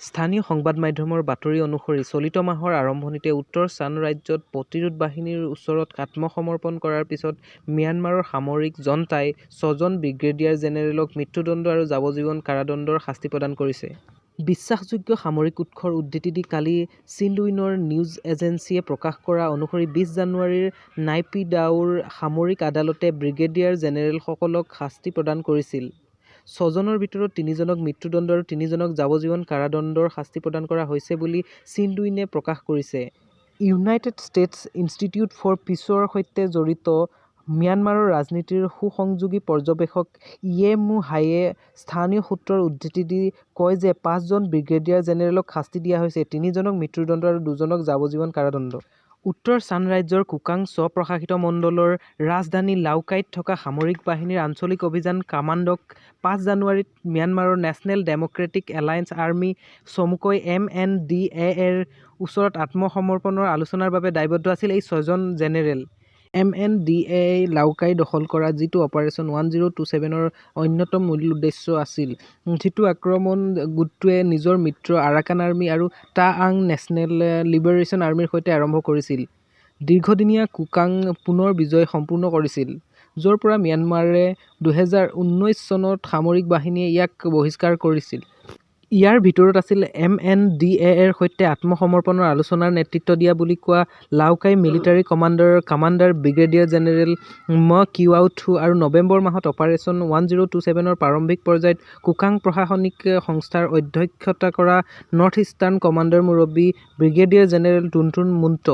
স্থানীয় সংবাদ মাধ্যমৰ বাতৰি অনুসৰি চলিত মাহৰ আৰম্ভণিতে উত্তৰ চান ৰাজ্যত প্ৰতিৰোধ বাহিনীৰ ওচৰত আত্মসমৰ্পণ কৰাৰ পিছত ম্যানমাৰৰ সামৰিক জনতাই ৬জন ব্ৰিগেডিয়াৰ জেনেৰেলক মৃত্যুদণ্ড আৰু যাৱজ্জীৱন কাৰাদণ্ডৰ শাস্তি প্ৰদান কৰিছে। বিশ্বাসযোগ্য সামৰিক উৎসৰ উদ্ধৃতি দি কালি চিনহুইনৰ নিউজ এজেন্সিয়ে প্ৰকাশ কৰা অনুসৰি ২০ জানুৱাৰীৰ নাইপিডাওৰ সামৰিক আদালতে ব্ৰিগেডিয়াৰ জেনেৰেলসকলক শাস্তি প্ৰদান কৰিছিল। ৬জনৰ ভিতৰত ৩জনক মৃত্যুদণ্ড আৰু ৩জনক যাৱজ্জীৱন কাৰাদণ্ডৰ শাস্তি প্ৰদান কৰা হৈছে বুলি চিনহুইনে প্ৰকাশ কৰিছে। ইউনাইটেড ষ্টেটছ ইনষ্টিটিউট ফৰ পিছৰ সৈতে জড়িত ম্যানমাৰৰ ৰাজনীতিৰ সুসংযোগী পৰ্যবেক্ষক ইয়ে মো হাইয়ে স্থানীয় সূত্ৰৰ উদ্ধৃতি দি কয় যে ৫জন ব্ৰিগেডিয়াৰ জেনেৰেলক শাস্তি দিয়া হৈছে, ৩জনক মৃত্যুদণ্ড আৰু ২জনক যাৱজ্জীৱন কাৰাদণ্ড। উত্তৰ চান ৰাজ্যৰ কুকাং স্ব-প্ৰশাসিত মণ্ডলৰ ৰাজধানী লাওকাইত থকা সামৰিক বাহিনীৰ আঞ্চলিক অভিযান কামাণ্ডক ৫ জানুৱাৰীত ম্যানমাৰৰ নেচনেল ডেম'ক্ৰেটিক এলায়েন্স আৰ্মি চমুকৈ MNDAA-ৰ ওচৰত আত্মসমৰ্পণৰ আলোচনাৰ বাবে দায়বদ্ধ আছিল এই ৬জন জেনেৰেল। MNDAA-ই লাওকাই দখল কৰা, যিটো অপাৰেচন 1027ৰ অন্যতম মূল উদ্দেশ্য আছিল। যিটো আক্ৰমণ গোটটোৱে নিজৰ মিত্ৰ আৰাকান আৰ্মি আৰু টা আং নেচনেল লিবাৰেশ্যন আৰ্মিৰ সৈতে আৰম্ভ কৰিছিল। দীৰ্ঘদিনীয়া কুকাং পুনৰ বিজয় সম্পূৰ্ণ কৰিছিল, য'ৰ পৰা ম্যানমাৰে ২০১৯ চনত সামৰিক বাহিনীয়ে ইয়াক বহিষ্কাৰ কৰিছিল। ইয়াৰ ভিতৰত আছিল MNDAA-ৰ সৈতে আত্মসমৰ্পণৰ আলোচনাৰ নেতৃত্ব দিয়া বুলি কোৱা লাওকাই মিলিটাৰী কামাণ্ডাৰ ব্ৰিগেডিয়াৰ জেনেৰেল ম কিৱাও থো আৰু নৱেম্বৰ মাহত অপাৰেচন 1027ৰ প্ৰাৰম্ভিক পৰ্যায়ত কুকাং প্ৰশাসনিক সংস্থাৰ অধ্যক্ষতা কৰা নৰ্থ ইষ্টাৰ্ণ কমাণ্ডৰ মুৰব্বী ব্ৰিগেডিয়াৰ জেনেৰেল টুনটুন মুণ্ট।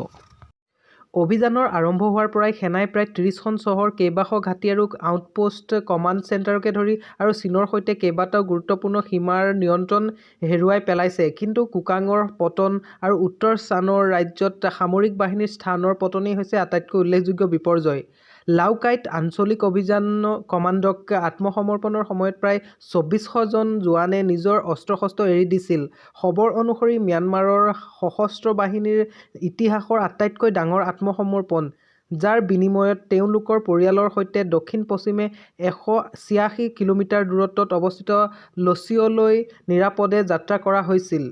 অভিযানৰ আৰম্ভ হোৱাৰ পৰাই সেনাই প্ৰায় ৩০খন চহৰ, কেইবাশ ঘাটি আৰু আউটপোষ্ট, কমাণ্ড চেণ্টাৰকে ধৰি আৰু চীনৰ সৈতে কেইবাটাও গুৰুত্বপূৰ্ণ সীমাৰ নিয়ন্ত্ৰণ হেৰুৱাই পেলাইছে। কিন্তু কুকাঙৰ পতন আৰু উত্তৰ চান ৰাজ্যত সামৰিক বাহিনীৰ স্থানৰ পতনেই হৈছে আটাইতকৈ উল্লেখযোগ্য বিপৰ্যয়। লাওকাইত আঞ্চলিক অভিযান কমাণ্ডক আত্মসমৰ্পণৰ সময়ত প্ৰায় ২৪০০জন জোৱানে নিজৰ অস্ত্ৰ-শস্ত্ৰ এৰি দিছিল। খবৰ অনুসৰি ম্যানমাৰৰ সশস্ত্ৰ বাহিনীৰ ইতিহাসৰ আটাইতকৈ ডাঙৰ আত্মসমৰ্পণ, যাৰ বিনিময়ত তেওঁলোকৰ পৰিয়ালৰ সৈতে দক্ষিণ-পশ্চিমে ১৮৬ কিলোমিটাৰ দূৰত্বত অৱস্থিত লছিঅলৈ নিৰাপদে যাত্ৰা কৰা হৈছিল।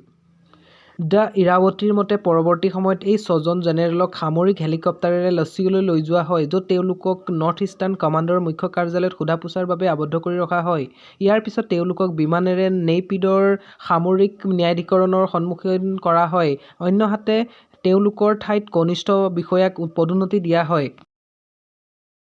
দ্য ইৰাৱতীৰ মতে, পৰৱৰ্তী সময়ত এই ৬জন জেনেৰেলক সামৰিক হেলিকপ্টাৰেৰে লছিঅলৈ লৈ যোৱা হয়, য'ত তেওঁলোকক নৰ্থ ইষ্টাৰ্ণ কমাণ্ডৰ মুখ্য কাৰ্যালয়ত সোধা-পোছাৰ বাবে আবদ্ধ কৰি ৰখা হয়। ইয়াৰ পিছত তেওঁলোকক বিমানেৰে নেইপিডৰ সামৰিক ন্যায়াধিকৰণৰ সন্মুখীন কৰা হয়, অন্যহাতে তেওঁলোকৰ ঠাইত কনিষ্ঠ বিষয়াক পদোন্নতি দিয়া হয়।